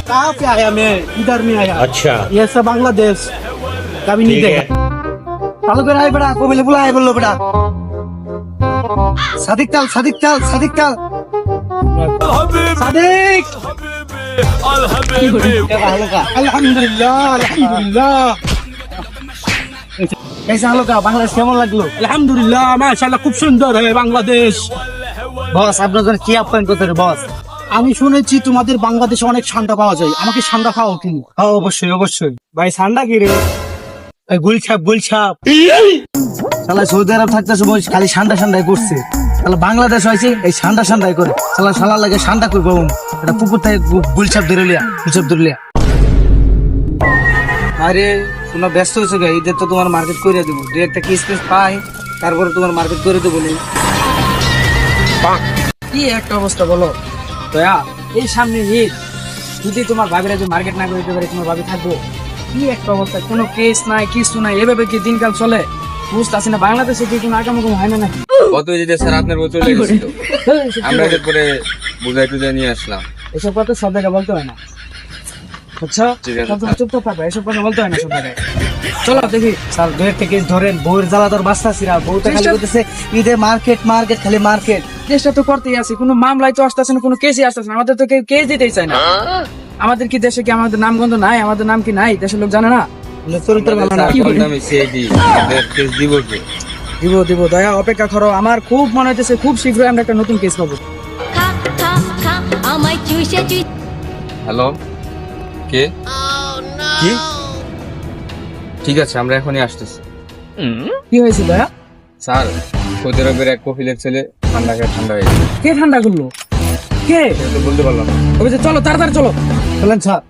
कहाँ पे आया मैं इधर में आया अच्छा ये सब बांग्लादेश कभी नहीं ठीक है। देखा चालू कर आए बेटा को बोले बुला आए बोलो बेटा सादिक चल सादिक चल सादिक चल सादिक अल्हम्दुलिल्लाह अल्हम्दुलिल्लाह कैसा हाल का बांग्लादेश কেমন লাগলো আলহামদুলিল্লাহ মাশাআল্লাহ খুব সুন্দর है বাংলাদেশ বস আপনার জন্য কি আপ্যায়ন করতে রে বস আমি শুনেছি তোমাদের বাংলাদেশে অনেক ঠান্ডা পাওয়া যায় আমাকে ঠান্ডা খাও তুমি হ্যাঁ অবশ্যই অবশ্যই ভাই ঠান্ডা কি রে গুলছাপ গুলছাপ শালা সৌদি আরব থাকতেছে বস খালি ঠান্ডা ঠান্ডাই করছে শালা বাংলাদেশ হয়েছে এই ঠান্ডা ঠান্ডাই করে শালা শালা লাগে ঠান্ডা করবো এটা পুকুর থেকে গুলছাপ ধরে লিয়া গুলছাপ ধরে লিয়া আরে তোমরা ব্যস্ত হয়েছো গে ঈদের তো তোমার মার্কেট করে দেবো দুই একটা কি স্পেস পাই তারপরে তোমার মার্কেট করে দেবো বলে কি একটা অবস্থা বলো দয়া এই সামনে ঈদ যদি তোমার ভাবিরা যে মার্কেট না করে দিতে পারে তোমার ভাবি থাকবো কি একটা অবস্থা কোনো কেস নাই কিছু নাই এভাবে কি দিনকাল চলে বুঝতেছি না বাংলাদেশে কি কোনো আকামকম হয় না নাকি কত ঈদে স্যার আপনার বছর লেগেছিল আমরা এদের পরে বুঝাই টুজাই নিয়ে আসলাম এসব কথা সব জায়গায় বলতে হয় না আচ্ছা ঠিক আছে, সব চুপ তো থাকবে এসব কথা বলতে হয় না সব জায়গায় চলো দেখি স্যার দুই একটা কেস ধরেন বউয়ের জ্বালা তোর বাঁচতাছিরা বউটা খালি বলতেছে ঈদে মার্কেট মার্কেট খালি মার্কেট চেষ্টা তো করতেই আছি কোনো মামলায় তো আসতেছে না কোনো কেসই আসতেছে না আমাদের তো কেউ কেস দিতেই চায় না আমাদের কি দেশে কি আমাদের নামগন্ধ নাই আমাদের নাম কি নাই দেশের লোক জানে না চরিত্র ভালো না কি বলি? আমি সিআইডি কেস দিব কি দিব দিব দয়া অপেক্ষা করো আমার খুব মনে হইতেছে খুব শীঘ্রই আমরা একটা নতুন কেস পাবো খা খা খা আমায় চুষে চুষে হ্যালো কে কি ঠিক আছে আমরা এখনই আসতেছি কি হয়েছে দয়া স্যার সৌদি আরবের এক কফিলের ছেলে ঠান্ডা খেয়ে ঠান্ডা হয়ে গেছে কে ঠান্ডা করলো কে এটা তো বলতে পারলাম না ওই যে চলো তাড়াতাড়ি চলো চলেন স্যার